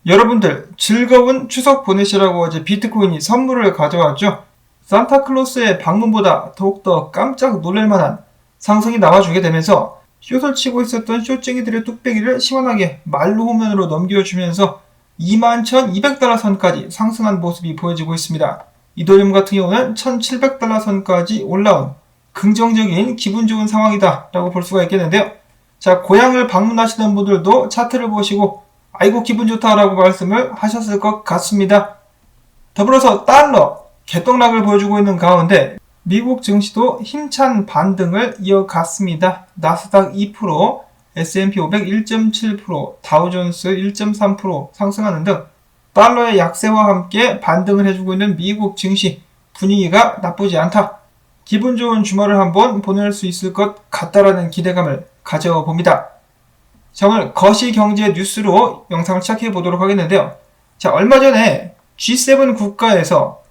여러분들 즐거운 추석 보내시라고 어제 비트코인이 선물을 가져왔죠. 산타클로스의 방문보다 더욱더 깜짝 놀랄만한 상승이 나와주게 되면서 숏을 치고 있었던 숏쟁이들의 뚝배기를 시원하게 말로 홈런으로 넘겨주면서 21,200달러 선까지 상승한 모습이 보여지고 있습니다. 이더리움 같은 경우는 1,700달러 선까지 올라온 긍정적인 기분 좋은 상황이다 라고 볼 수가 있겠는데요. 자, 고향을 방문하시는 분들도 차트를 보시고 아이고 기분 좋다라고 말씀을 하셨을 것 같습니다. 더불어서 달러 개떡락을 보여주고 있는 가운데 미국 증시도 힘찬 반등을 이어갔습니다. 나스닥 2%, S&P 500 1.7%, 다우존스 1.3% 상승하는 등 달러의 약세와 함께 반등을 해주고 있는 미국 증시 분위기가 나쁘지 않다. 기분 좋은 주말을 한번 보낼 수 있을 것 같다라는 기대감을 가져봅니다. 자, 오늘 거시경제 뉴스로 영상을 시작해 보도록 하겠는데요. 자, 얼마 전에 G7 국가에서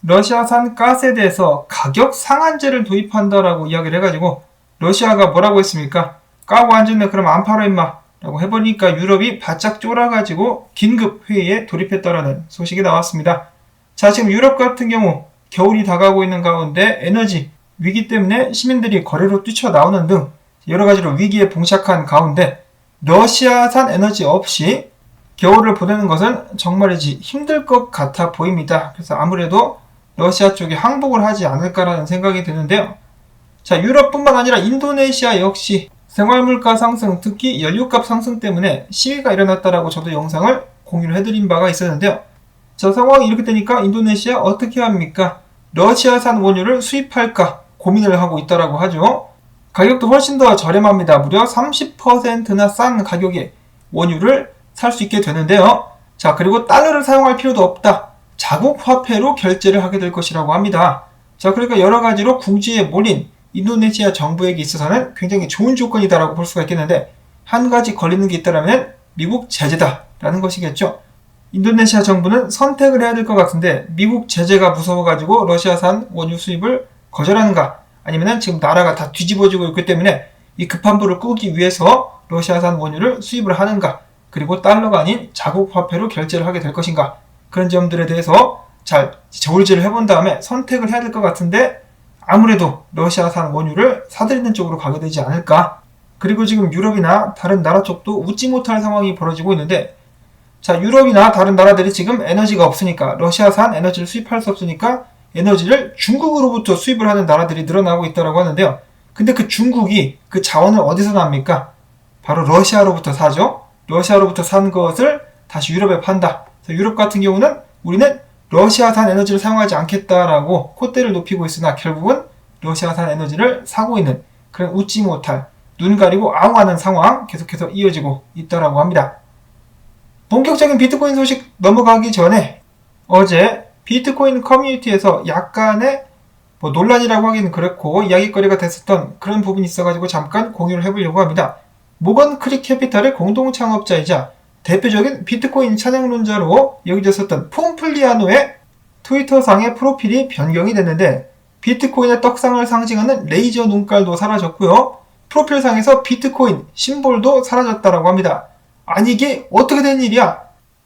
러시아산 가스에 대해서 가격 상한제를 도입한다라고 이야기를 해가지고 러시아가 뭐라고 했습니까? 까고 앉았네 그럼 안 팔아 임마 라고 해보니까 유럽이 바짝 쫄아가지고 긴급 회의에 돌입했다라는 소식이 나왔습니다. 자, 지금 유럽 같은 경우 겨울이 다가오고 있는 가운데 에너지 위기 때문에 시민들이 거리로 뛰쳐나오는 등 여러 가지로 위기에 봉착한 가운데 러시아산 에너지 없이 겨울을 보내는 것은 정말이지 힘들 것 같아 보입니다. 그래서 아무래도 러시아 쪽이 항복을 하지 않을까라는 생각이 드는데요. 자, 유럽뿐만 아니라 인도네시아 역시 생활물가 상승, 특히 연료값 상승 때문에 시위가 일어났다라고 저도 영상을 공유를 해드린 바가 있었는데요. 자, 상황이 이렇게 되니까 인도네시아 어떻게 합니까? 러시아산 원유를 수입할까 고민을 하고 있다라고 하죠. 가격도 훨씬 더 저렴합니다. 무려 30%나 싼 가격에 원유를 살 수 있게 되는데요. 자, 그리고 달러를 사용할 필요도 없다. 자국 화폐로 결제를 하게 될 것이라고 합니다. 자, 그러니까 여러 가지로 궁지에 몰린 인도네시아 정부에게 있어서는 굉장히 좋은 조건이다라고 볼 수가 있겠는데 한 가지 걸리는 게 있다면 미국 제재다라는 것이겠죠. 인도네시아 정부는 선택을 해야 될 것 같은데 미국 제재가 무서워가지고 러시아산 원유 수입을 거절하는가 아니면 지금 나라가 다 뒤집어지고 있기 때문에 이 급한 불을 끄기 위해서 러시아산 원유를 수입을 하는가 그리고 달러가 아닌 자국 화폐로 결제를 하게 될 것인가 그런 점들에 대해서 잘 저울질을 해본 다음에 선택을 해야 될 것 같은데 아무래도 러시아산 원유를 사들이는 쪽으로 가게 되지 않을까. 그리고 지금 유럽이나 다른 나라 쪽도 웃지 못할 상황이 벌어지고 있는데 자, 유럽이나 다른 나라들이 지금 에너지가 없으니까 러시아산 에너지를 수입할 수 없으니까 에너지를 중국으로부터 수입을 하는 나라들이 늘어나고 있다고 하는데요. 근데 그 중국이 그 자원을 어디서 납니까? 바로 러시아로부터 사죠. 러시아로부터 산 것을 다시 유럽에 판다. 유럽 같은 경우는 우리는 러시아산 에너지를 사용하지 않겠다라고 콧대를 높이고 있으나 결국은 러시아산 에너지를 사고 있는 그런 웃지 못할 눈 가리고 아웅하는 상황 계속해서 이어지고 있다고 합니다. 본격적인 비트코인 소식 넘어가기 전에 어제 비트코인 커뮤니티에서 약간의 논란이라고 하기는 그렇고 이야기거리가 됐었던 그런 부분이 있어가지고 잠깐 공유를 해보려고 합니다. 모건 크릭 캐피탈의 공동 창업자이자 대표적인 비트코인 찬양론자로 여겨졌었던 폼플리아노의 트위터상의 프로필이 변경이 됐는데 비트코인의 떡상을 상징하는 레이저 눈깔도 사라졌고요. 프로필상에서 비트코인 심볼도 사라졌다고 합니다. 아니 이게 어떻게 된 일이야?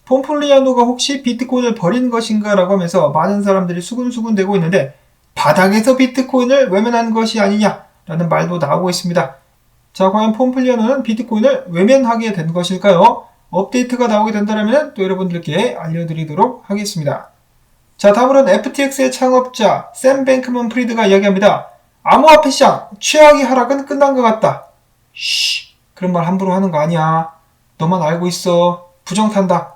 폼플리아노가 혹시 비트코인을 버린 것인가 라고 하면서 많은 사람들이 수군수군대고 있는데 바닥에서 비트코인을 외면한 것이 아니냐라는 말도 나오고 있습니다. 자, 과연 폼플리아노는 비트코인을 외면하게 된 것일까요? 업데이트가 나오게 된다면 또 여러분들께 알려드리도록 하겠습니다. 자, 다음으로는 FTX의 창업자 샘 뱅크먼 프리드가 이야기합니다. 암호화폐 시장 최악의 하락은 끝난 것 같다. 쉬, 그런 말 함부로 하는 거 아니야. 너만 알고 있어. 부정탄다.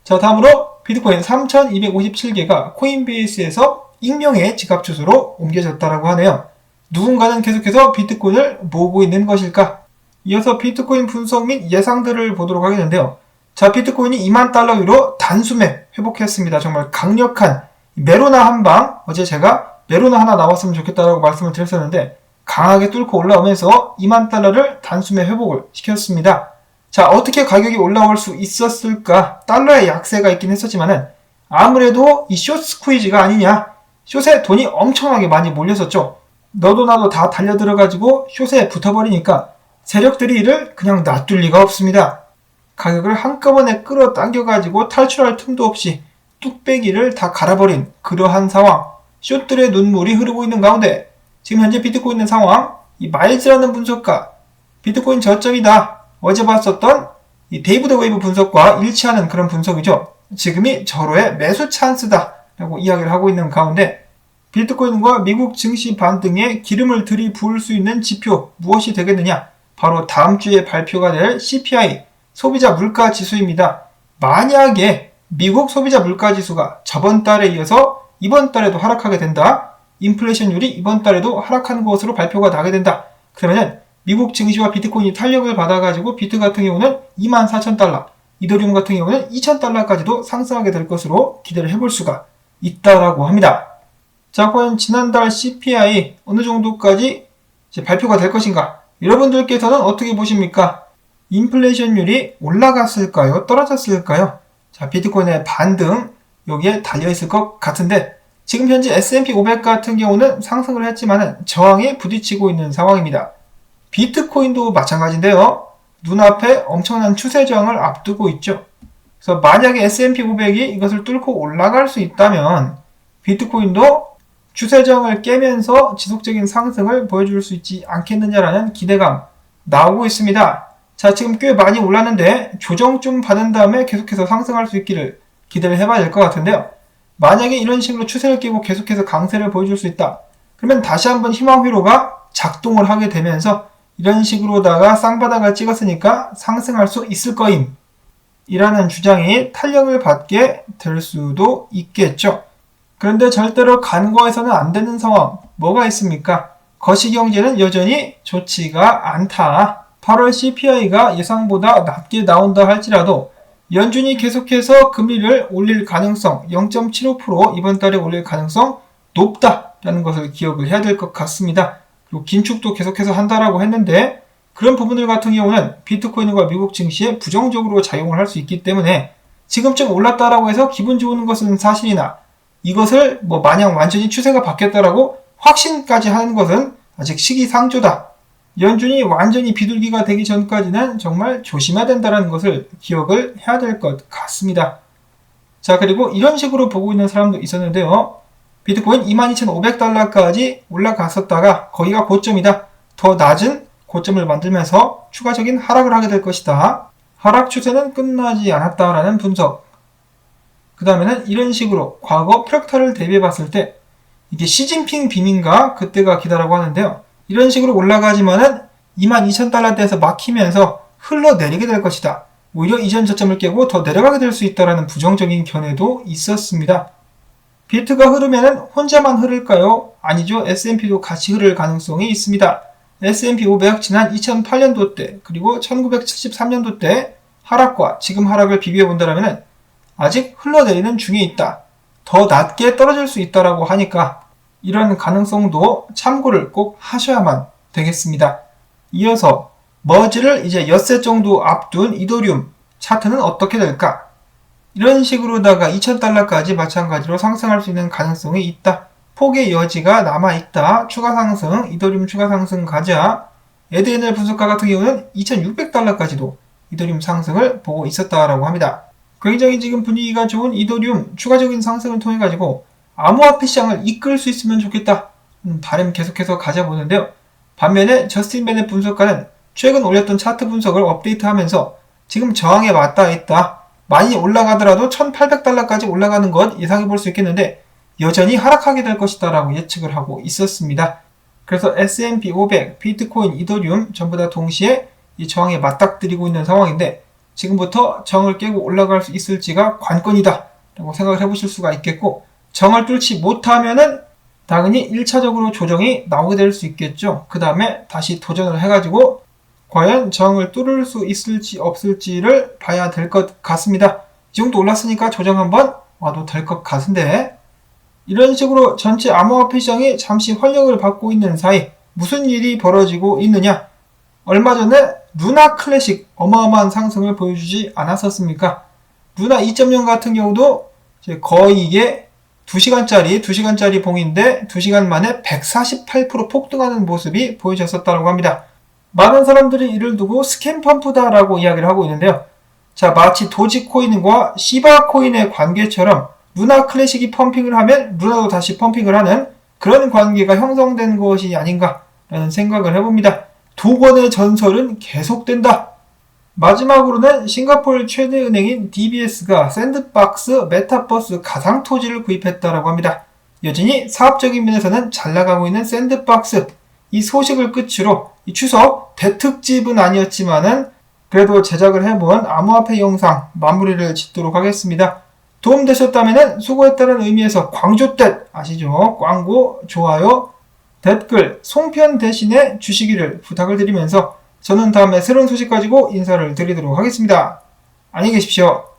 자, 다음으로 비트코인 3,257개가 코인베이스에서 익명의 지갑 주소로 옮겨졌다고 하네요. 누군가는 계속해서 비트코인을 모으고 있는 것일까? 이어서 비트코인 분석 및 예상들을 보도록 하겠는데요. 자, 비트코인이 2만 달러 위로 단숨에 회복했습니다. 정말 강력한 메로나 한방, 어제 제가 메로나 하나 나왔으면 좋겠다라고 말씀을 드렸었는데 강하게 뚫고 올라오면서 2만 달러를 단숨에 회복을 시켰습니다. 자, 어떻게 가격이 올라올 수 있었을까? 달러의 약세가 있긴 했었지만은 아무래도 이 숏 스퀴즈가 아니냐. 숏에 돈이 엄청나게 많이 몰렸었죠. 너도 나도 다 달려들어가지고 숏에 붙어버리니까 세력들이 이를 그냥 놔둘 리가 없습니다. 가격을 한꺼번에 끌어당겨가지고 탈출할 틈도 없이 뚝배기를 다 갈아버린 그러한 상황, 숏들의 눈물이 흐르고 있는 가운데 지금 현재 비트코인의 상황, 이 마일즈라는 분석가, 비트코인 저점이다, 어제 봤었던 이 데이비드 웨이브 분석과 일치하는 그런 분석이죠. 지금이 절호의 매수 찬스다 라고 이야기를 하고 있는 가운데 비트코인과 미국 증시 반등에 기름을 들이부을 수 있는 지표 무엇이 되겠느냐? 바로 다음 주에 발표가 될 CPI, 소비자 물가 지수입니다. 만약에 미국 소비자 물가 지수가 저번 달에 이어서 이번 달에도 하락하게 된다. 인플레이션율이 이번 달에도 하락하는 것으로 발표가 나게 된다. 그러면 미국 증시와 비트코인이 탄력을 받아가지고 비트 같은 경우는 24,000달러, 이더리움 같은 경우는 2,000달러까지도 상승하게 될 것으로 기대를 해볼 수가 있다라고 합니다. 자, 과연 지난달 CPI 어느 정도까지 이제 발표가 될 것인가? 여러분들께서는 어떻게 보십니까? 인플레이션율이 올라갔을까요? 떨어졌을까요? 자, 비트코인의 반등 여기에 달려있을 것 같은데 지금 현재 S&P 500 같은 경우는 상승을 했지만 저항에 부딪히고 있는 상황입니다. 비트코인도 마찬가지인데요. 눈앞에 엄청난 추세 저항을 앞두고 있죠. 그래서 만약에 S&P 500이 이것을 뚫고 올라갈 수 있다면 비트코인도 추세 저항을 깨면서 지속적인 상승을 보여줄 수 있지 않겠느냐라는 기대감 나오고 있습니다. 자, 지금 꽤 많이 올랐는데 조정 좀 받은 다음에 계속해서 상승할 수 있기를 기대를 해봐야 될 것 같은데요. 만약에 이런 식으로 추세를 깨고 계속해서 강세를 보여줄 수 있다. 그러면 다시 한번 희망 회로가 작동을 하게 되면서 이런 식으로다가 쌍바닥을 찍었으니까 상승할 수 있을 거임 이라는 주장이 탄력을 받게 될 수도 있겠죠. 그런데 절대로 간과해서는 안 되는 상황 뭐가 있습니까? 거시경제는 여전히 좋지가 않다. 8월 CPI가 예상보다 낮게 나온다 할지라도 연준이 계속해서 금리를 올릴 가능성 0.75% 이번 달에 올릴 가능성 높다라는 것을 기억을 해야 될 것 같습니다. 그리고 긴축도 계속해서 한다라고 했는데 그런 부분들 같은 경우는 비트코인과 미국 증시에 부정적으로 작용을 할 수 있기 때문에 지금쯤 올랐다라고 해서 기분 좋은 것은 사실이나 이것을 마냥 완전히 추세가 바뀌었다라고 확신까지 하는 것은 아직 시기상조다. 연준이 완전히 비둘기가 되기 전까지는 정말 조심해야 된다는 것을 기억을 해야 될 것 같습니다. 자, 그리고 이런 식으로 보고 있는 사람도 있었는데요. 비트코인 22,500달러까지 올라갔었다가 거기가 고점이다. 더 낮은 고점을 만들면서 추가적인 하락을 하게 될 것이다. 하락 추세는 끝나지 않았다라는 분석. 그 다음에는 이런 식으로 과거 프랙탈을 대비해 봤을 때 이게 시진핑 빔인가 그때가 기다라고 하는데요. 이런 식으로 올라가지만은 22,000달러대에서 막히면서 흘러내리게 될 것이다. 오히려 이전 저점을 깨고 더 내려가게 될 수 있다는 부정적인 견해도 있었습니다. 비트가 흐르면은 혼자만 흐를까요? 아니죠. S&P도 같이 흐를 가능성이 있습니다. S&P 500 지난 2008년도 때 그리고 1973년도 때 하락과 지금 하락을 비교해 본다면 아직 흘러내리는 중에 있다. 더 낮게 떨어질 수 있다라고 하니까 이런 가능성도 참고를 꼭 하셔야만 되겠습니다. 이어서 머지를 이제 엿새 정도 앞둔 이더리움 차트는 어떻게 될까? 이런 식으로다가 2,000달러까지 마찬가지로 상승할 수 있는 가능성이 있다. 폭의 여지가 남아있다. 추가 상승, 이더리움 추가 상승 가자. 에드엔엘 분석가 같은 경우는 2,600달러까지도 이더리움 상승을 보고 있었다라고 합니다. 굉장히 지금 분위기가 좋은 이더리움 추가적인 상승을 통해 가지고 암호화폐 시장을 이끌 수 있으면 좋겠다. 바람 계속해서 가져보는데요. 반면에 저스틴 베넷 분석가는 최근 올렸던 차트 분석을 업데이트하면서 지금 저항에 맞닿아 있다. 많이 올라가더라도 1,800달러까지 올라가는 것 예상해 볼 수 있겠는데 여전히 하락하게 될 것이다 라고 예측을 하고 있었습니다. 그래서 S&P 500, 비트코인, 이더리움 전부 다 동시에 이 저항에 맞닥뜨리고 있는 상황인데 지금부터 정을 깨고 올라갈 수 있을지가 관건이다 라고 생각을 해보실 수가 있겠고 정을 뚫지 못하면은 당연히 1차적으로 조정이 나오게 될 수 있겠죠. 그 다음에 다시 도전을 해가지고 과연 정을 뚫을 수 있을지 없을지를 봐야 될 것 같습니다. 이 정도 올랐으니까 조정 한번 와도 될 것 같은데 이런 식으로 전체 암호화폐 시장이 잠시 활력을 받고 있는 사이 무슨 일이 벌어지고 있느냐? 얼마 전에 루나 클래식 어마어마한 상승을 보여주지 않았었습니까? 루나 2.0 같은 경우도 거의 이게 2시간짜리 봉인데 2시간 만에 148% 폭등하는 모습이 보여졌었다고 합니다. 많은 사람들이 이를 두고 스캠 펌프다라고 이야기를 하고 있는데요. 자, 마치 도지코인과 시바코인의 관계처럼 루나 클래식이 펌핑을 하면 루나도 다시 펌핑을 하는 그런 관계가 형성된 것이 아닌가라는 생각을 해봅니다. 두 권의 전설은 계속된다. 마지막으로는 싱가포르 최대 은행인 DBS가 샌드박스 메타버스 가상 토지를 구입했다라고 합니다. 여전히 사업적인 면에서는 잘 나가고 있는 샌드박스. 이 소식을 끝으로 이 추석 대특집은 아니었지만은 그래도 제작을 해본 암호화폐 영상 마무리를 짓도록 하겠습니다. 도움되셨다면 수고했다는 의미에서 광조댓 아시죠? 광고, 좋아요, 댓글, 송편 대신에 주시기를 부탁을 드리면서 저는 다음에 새로운 소식 가지고 인사를 드리도록 하겠습니다. 안녕히 계십시오.